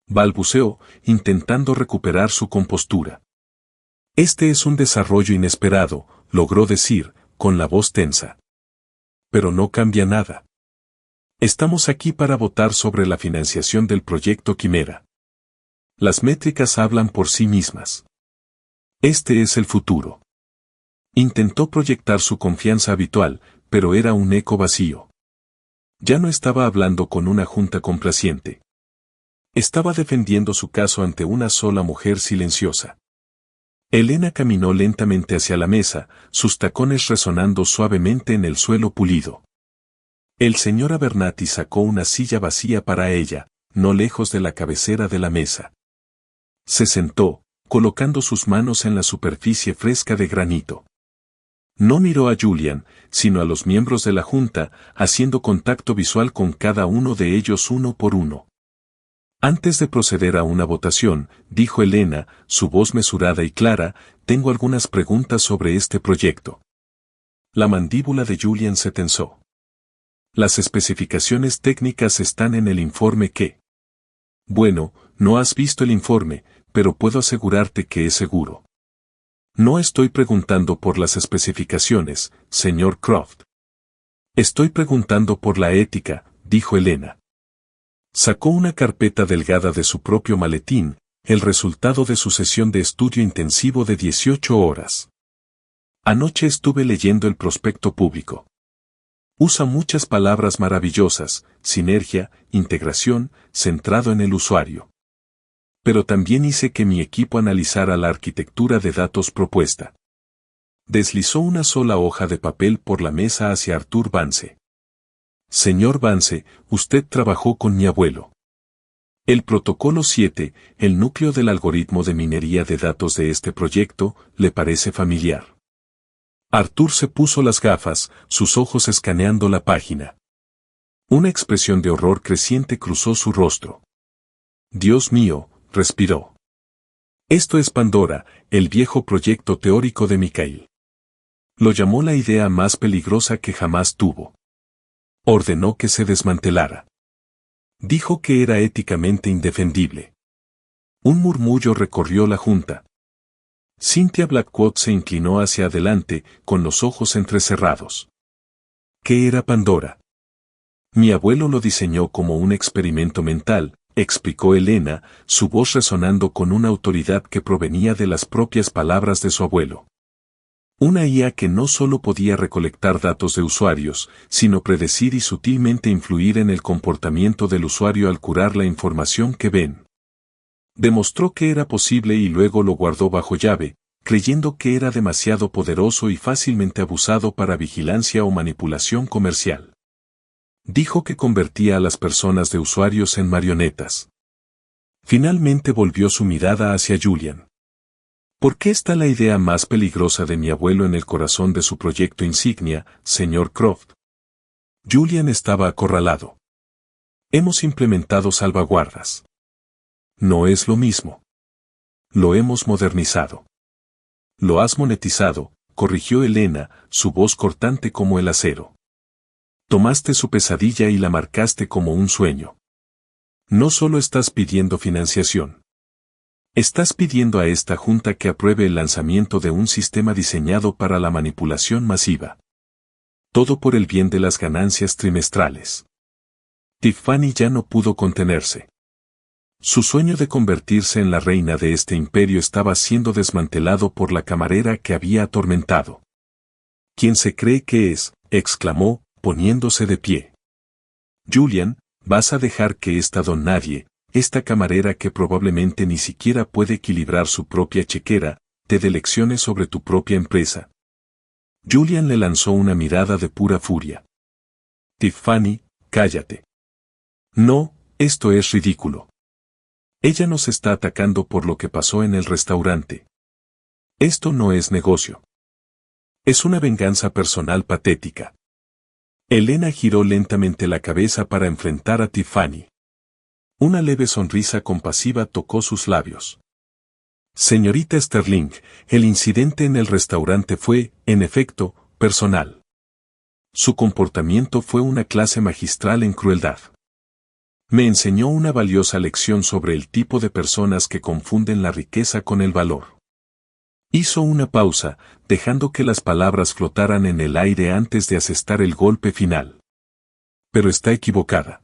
Balbuceó, intentando recuperar su compostura. Este es un desarrollo inesperado, logró decir, con la voz tensa. Pero no cambia nada. Estamos aquí para votar sobre la financiación del proyecto Quimera. Las métricas hablan por sí mismas. Este es el futuro. Intentó proyectar su confianza habitual, pero era un eco vacío. Ya no estaba hablando con una junta complaciente. Estaba defendiendo su caso ante una sola mujer silenciosa. Elena caminó lentamente hacia la mesa, sus tacones resonando suavemente en el suelo pulido. El señor Abernathy sacó una silla vacía para ella, no lejos de la cabecera de la mesa. Se sentó, colocando sus manos en la superficie fresca de granito. No miró a Julian, sino a los miembros de la junta, haciendo contacto visual con cada uno de ellos uno por uno. Antes de proceder a una votación, dijo Elena, su voz mesurada y clara, tengo algunas preguntas sobre este proyecto. La mandíbula de Julian se tensó. Las especificaciones técnicas están en el informe que... Bueno, no has visto el informe, pero puedo asegurarte que es seguro. No estoy preguntando por las especificaciones, señor Croft. Estoy preguntando por la ética, dijo Elena. Sacó una carpeta delgada de su propio maletín, el resultado de su sesión de estudio intensivo de 18 horas. Anoche estuve leyendo el prospecto público. Usa muchas palabras maravillosas, sinergia, integración, centrado en el usuario. Pero también hice que mi equipo analizara la arquitectura de datos propuesta. Deslizó una sola hoja de papel por la mesa hacia Arthur Vance. Señor Vance, usted trabajó con mi abuelo. El protocolo 7, el núcleo del algoritmo de minería de datos de este proyecto, ¿le parece familiar? Arthur se puso las gafas, sus ojos escaneando la página. Una expresión de horror creciente cruzó su rostro. Dios mío, respiró. Esto es Pandora, el viejo proyecto teórico de Mikhail. Lo llamó la idea más peligrosa que jamás tuvo. Ordenó que se desmantelara. Dijo que era éticamente indefendible. Un murmullo recorrió la junta. Cynthia Blackwood se inclinó hacia adelante, con los ojos entrecerrados. ¿Qué era Pandora? Mi abuelo lo diseñó como un experimento mental, explicó Elena, su voz resonando con una autoridad que provenía de las propias palabras de su abuelo. Una IA que no solo podía recolectar datos de usuarios, sino predecir y sutilmente influir en el comportamiento del usuario al curar la información que ven. Demostró que era posible y luego lo guardó bajo llave, creyendo que era demasiado poderoso y fácilmente abusado para vigilancia o manipulación comercial. Dijo que convertía a las personas de usuarios en marionetas. Finalmente volvió su mirada hacia Julian. ¿Por qué está la idea más peligrosa de mi abuelo en el corazón de su proyecto insignia, señor Croft? Julian estaba acorralado. Hemos implementado salvaguardas. No es lo mismo. Lo hemos modernizado. Lo has monetizado, corrigió Elena, su voz cortante como el acero. Tomaste su pesadilla y la marcaste como un sueño. No solo estás pidiendo financiación. Estás pidiendo a esta junta que apruebe el lanzamiento de un sistema diseñado para la manipulación masiva. Todo por el bien de las ganancias trimestrales. Tiffany ya no pudo contenerse. Su sueño de convertirse en la reina de este imperio estaba siendo desmantelado por la camarera que había atormentado. ¿Quién se cree que es?, exclamó, poniéndose de pie. Julian, vas a dejar que esta don nadie, esta camarera que probablemente ni siquiera puede equilibrar su propia chequera, te dé lecciones sobre tu propia empresa. Julian le lanzó una mirada de pura furia. Tiffany, cállate. No, esto es ridículo. Ella nos está atacando por lo que pasó en el restaurante. Esto no es negocio. Es una venganza personal patética. Elena giró lentamente la cabeza para enfrentar a Tiffany. Una leve sonrisa compasiva tocó sus labios. Señorita Sterling, el incidente en el restaurante fue, en efecto, personal. Su comportamiento fue una clase magistral en crueldad. Me enseñó una valiosa lección sobre el tipo de personas que confunden la riqueza con el valor. Hizo una pausa, dejando que las palabras flotaran en el aire antes de asestar el golpe final. Pero está equivocada.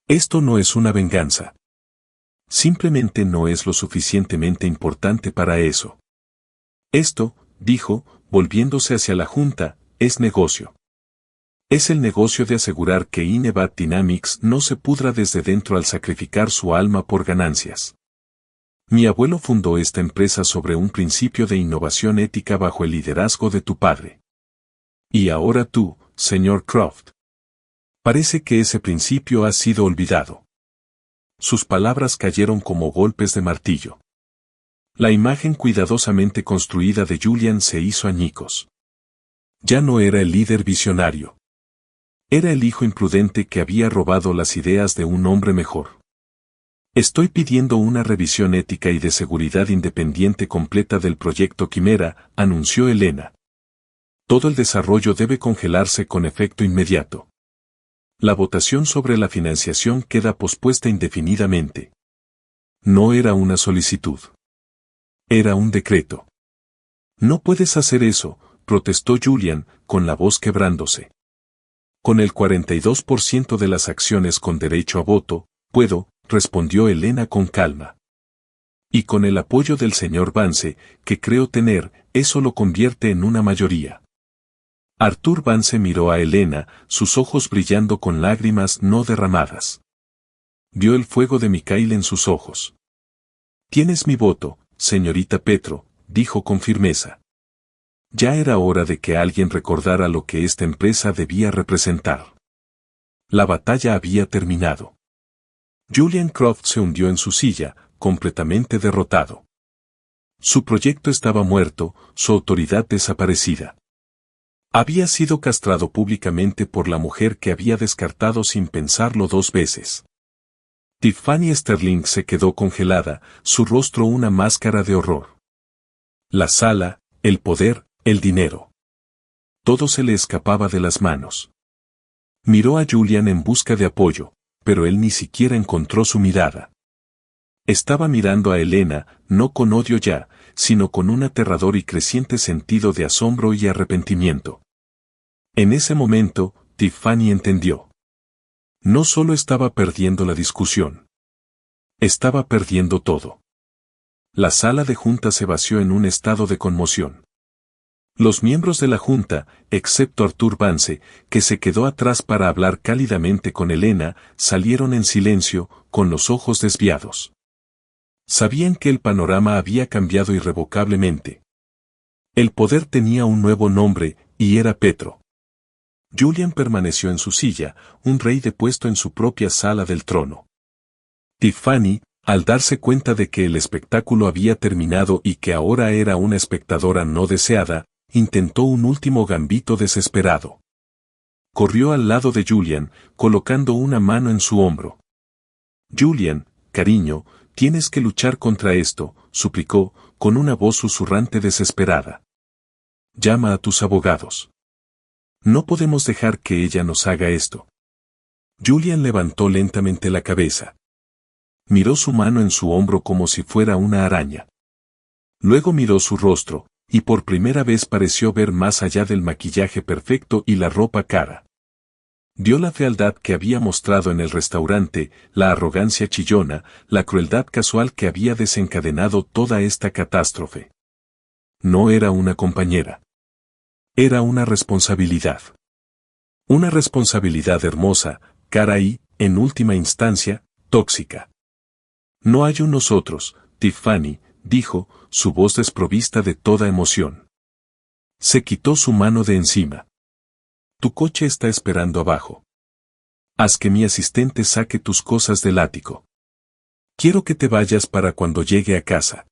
Esto no es una venganza. Simplemente no es lo suficientemente importante para eso. Esto, dijo, volviéndose hacia la junta, es negocio. Es el negocio de asegurar que Inevat Dynamics no se pudra desde dentro al sacrificar su alma por ganancias. Mi abuelo fundó esta empresa sobre un principio de innovación ética bajo el liderazgo de tu padre. Y ahora tú, señor Croft. Parece que ese principio ha sido olvidado. Sus palabras cayeron como golpes de martillo. La imagen cuidadosamente construida de Julian se hizo añicos. Ya no era el líder visionario. Era el hijo imprudente que había robado las ideas de un hombre mejor. Estoy pidiendo una revisión ética y de seguridad independiente completa del proyecto Quimera, anunció Elena. Todo el desarrollo debe congelarse con efecto inmediato. La votación sobre la financiación queda pospuesta indefinidamente. No era una solicitud. Era un decreto. No puedes hacer eso, protestó Julian, con la voz quebrándose. Con el 42% de las acciones con derecho a voto, puedo, respondió Elena con calma. Y con el apoyo del señor Vance, que creo tener, eso lo convierte en una mayoría. Arthur Vance miró a Elena, sus ojos brillando con lágrimas no derramadas. Vio el fuego de Mikhail en sus ojos. Tienes mi voto, señorita Petro, dijo con firmeza. Ya era hora de que alguien recordara lo que esta empresa debía representar. La batalla había terminado. Julian Croft se hundió en su silla, completamente derrotado. Su proyecto estaba muerto, su autoridad desaparecida. Había sido castrado públicamente por la mujer que había descartado sin pensarlo 2 veces. Tiffany Sterling se quedó congelada, su rostro una máscara de horror. La sala, el poder, el dinero. Todo se le escapaba de las manos. Miró a Julian en busca de apoyo, pero él ni siquiera encontró su mirada. Estaba mirando a Elena, no con odio ya, sino con un aterrador y creciente sentido de asombro y arrepentimiento. En ese momento, Tiffany entendió. No solo estaba perdiendo la discusión. Estaba perdiendo todo. La sala de junta se vació en un estado de conmoción. Los miembros de la junta, excepto Arthur Vance, que se quedó atrás para hablar cálidamente con Elena, salieron en silencio, con los ojos desviados. Sabían que el panorama había cambiado irrevocablemente. El poder tenía un nuevo nombre, y era Petro. Julian permaneció en su silla, un rey depuesto en su propia sala del trono. Tiffany, al darse cuenta de que el espectáculo había terminado y que ahora era una espectadora no deseada, intentó un último gambito desesperado. Corrió al lado de Julian, colocando una mano en su hombro. Julian, cariño, tienes que luchar contra esto, suplicó, con una voz susurrante desesperada. Llama a tus abogados. No podemos dejar que ella nos haga esto. Julian levantó lentamente la cabeza. Miró su mano en su hombro como si fuera una araña. Luego miró su rostro, y por primera vez pareció ver más allá del maquillaje perfecto y la ropa cara. Vio la fealdad que había mostrado en el restaurante, la arrogancia chillona, la crueldad casual que había desencadenado toda esta catástrofe. No era una compañera. Era una responsabilidad. Una responsabilidad hermosa, cara y, en última instancia, tóxica. No hay un nosotros, Tiffany, dijo, su voz desprovista de toda emoción. Se quitó su mano de encima. Tu coche está esperando abajo. Haz que mi asistente saque tus cosas del ático. Quiero que te vayas para cuando llegue a casa.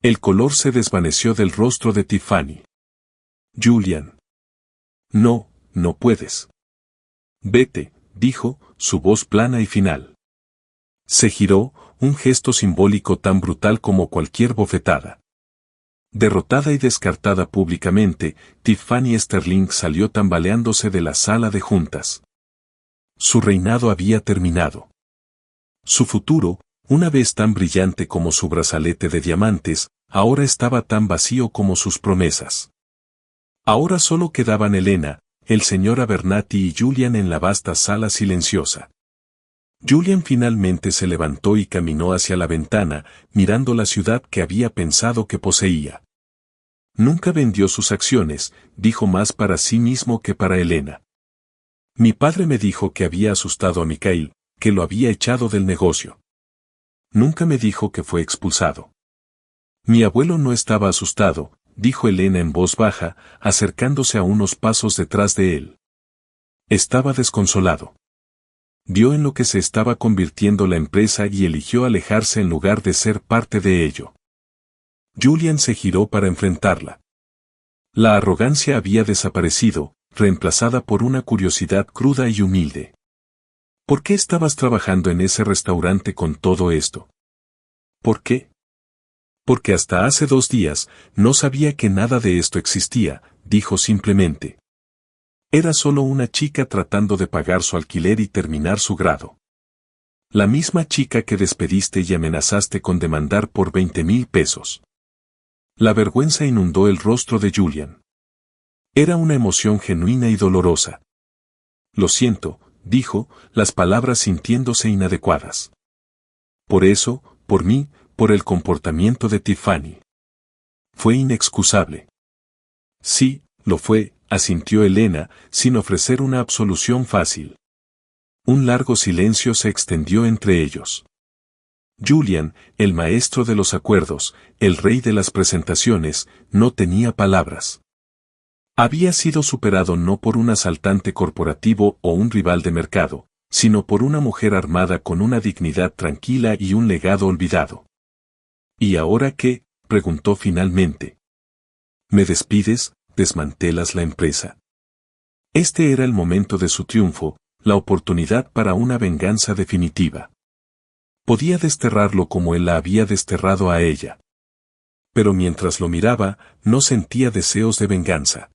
El color se desvaneció del rostro de Tiffany. Julian. No, no puedes. Vete, dijo, su voz plana y final. Se giró, un gesto simbólico tan brutal como cualquier bofetada. Derrotada y descartada públicamente, Tiffany Sterling salió tambaleándose de la sala de juntas. Su reinado había terminado. Su futuro, una vez tan brillante como su brazalete de diamantes, ahora estaba tan vacío como sus promesas. Ahora solo quedaban Elena, el señor Abernathy y Julian en la vasta sala silenciosa. Julian finalmente se levantó y caminó hacia la ventana, mirando la ciudad que había pensado que poseía. Nunca vendió sus acciones, dijo más para sí mismo que para Elena. Mi padre me dijo que había asustado a Mikhail, que lo había echado del negocio. Nunca me dijo que fue expulsado. Mi abuelo no estaba asustado, dijo Elena en voz baja, acercándose a unos pasos detrás de él. Estaba desconsolado. Vio en lo que se estaba convirtiendo la empresa y eligió alejarse en lugar de ser parte de ello. Julian se giró para enfrentarla. La arrogancia había desaparecido, reemplazada por una curiosidad cruda y humilde. ¿Por qué estabas trabajando en ese restaurante con todo esto? ¿Por qué? Porque hasta hace 2 días, no sabía que nada de esto existía, dijo simplemente. Era solo una chica tratando de pagar su alquiler y terminar su grado. La misma chica que despediste y amenazaste con demandar por 20,000 pesos. La vergüenza inundó el rostro de Julian. Era una emoción genuina y dolorosa. Lo siento, dijo, las palabras sintiéndose inadecuadas. Por eso, por mí, por el comportamiento de Tiffany. Fue inexcusable. Sí, lo fue, asintió Elena, sin ofrecer una absolución fácil. Un largo silencio se extendió entre ellos. Julian, el maestro de los acuerdos, el rey de las presentaciones, no tenía palabras. Había sido superado no por un asaltante corporativo o un rival de mercado, sino por una mujer armada con una dignidad tranquila y un legado olvidado. ¿Y ahora qué?, preguntó finalmente. ¿Me despides, desmantelas la empresa? Este era el momento de su triunfo, la oportunidad para una venganza definitiva. Podía desterrarlo como él la había desterrado a ella. Pero mientras lo miraba, no sentía deseos de venganza.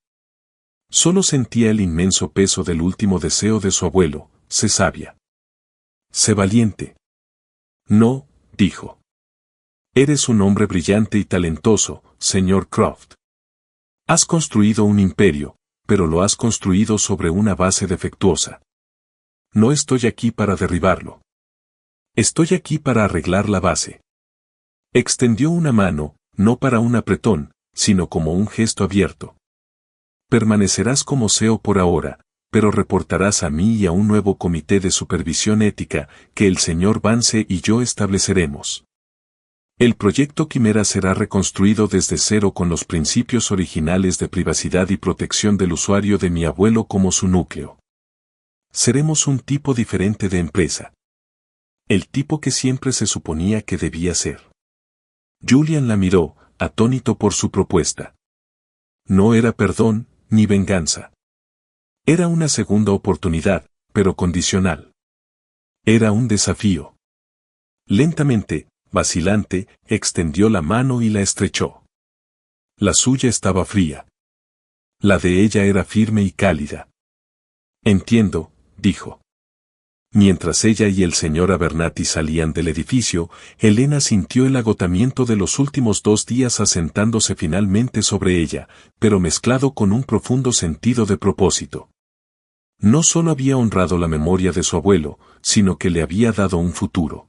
Solo sentía el inmenso peso del último deseo de su abuelo: sé sabia. Sé valiente. No, dijo. Eres un hombre brillante y talentoso, señor Croft. Has construido un imperio, pero lo has construido sobre una base defectuosa. No estoy aquí para derribarlo. Estoy aquí para arreglar la base. Extendió una mano, no para un apretón, sino como un gesto abierto. Permanecerás como CEO por ahora, pero reportarás a mí y a un nuevo comité de supervisión ética que el señor Vance y yo estableceremos. El proyecto Quimera será reconstruido desde cero con los principios originales de privacidad y protección del usuario de mi abuelo como su núcleo. Seremos un tipo diferente de empresa. El tipo que siempre se suponía que debía ser. Julian la miró, atónito por su propuesta. No era perdón, ni venganza. Era una segunda oportunidad, pero condicional. Era un desafío. Lentamente, vacilante, extendió la mano y la estrechó. La suya estaba fría. La de ella era firme y cálida. Entiendo, dijo. Mientras ella y el señor Abernathy salían del edificio, Helena sintió el agotamiento de los últimos 2 días asentándose finalmente sobre ella, pero mezclado con un profundo sentido de propósito. No solo había honrado la memoria de su abuelo, sino que le había dado un futuro.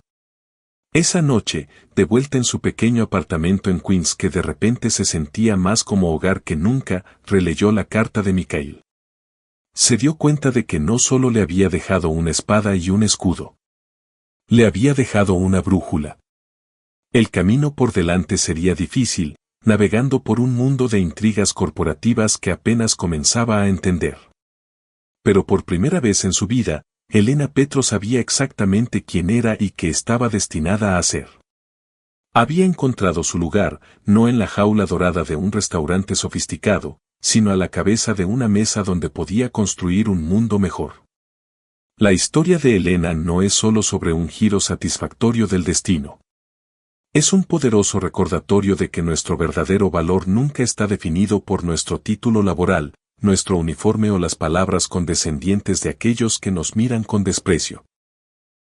Esa noche, de vuelta en su pequeño apartamento en Queens que de repente se sentía más como hogar que nunca, releyó la carta de Mikhail. Se dio cuenta de que no solo le había dejado una espada y un escudo. Le había dejado una brújula. El camino por delante sería difícil, navegando por un mundo de intrigas corporativas que apenas comenzaba a entender. Pero por primera vez en su vida, Helena Petro sabía exactamente quién era y qué estaba destinada a ser. Había encontrado su lugar, no en la jaula dorada de un restaurante sofisticado, sino a la cabeza de una mesa donde podía construir un mundo mejor. La historia de Helena no es solo sobre un giro satisfactorio del destino. Es un poderoso recordatorio de que nuestro verdadero valor nunca está definido por nuestro título laboral, nuestro uniforme o las palabras condescendientes de aquellos que nos miran con desprecio.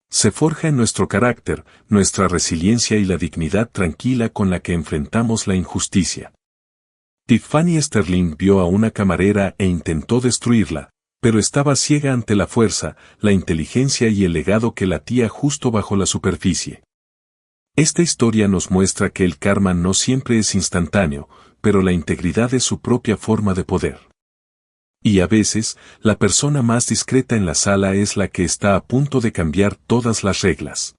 Se forja en nuestro carácter, nuestra resiliencia y la dignidad tranquila con la que enfrentamos la injusticia. Tiffany Sterling vio a una camarera e intentó destruirla, pero estaba ciega ante la fuerza, la inteligencia y el legado que latía justo bajo la superficie. Esta historia nos muestra que el karma no siempre es instantáneo, pero la integridad es su propia forma de poder. Y a veces, la persona más discreta en la sala es la que está a punto de cambiar todas las reglas.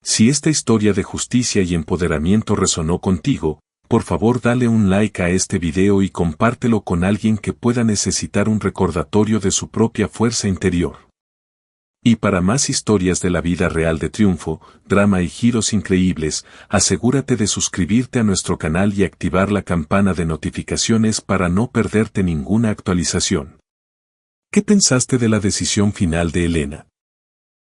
Si esta historia de justicia y empoderamiento resonó contigo, por favor dale un like a este video y compártelo con alguien que pueda necesitar un recordatorio de su propia fuerza interior. Y para más historias de la vida real de triunfo, drama y giros increíbles, asegúrate de suscribirte a nuestro canal y activar la campana de notificaciones para no perderte ninguna actualización. ¿Qué pensaste de la decisión final de Helena?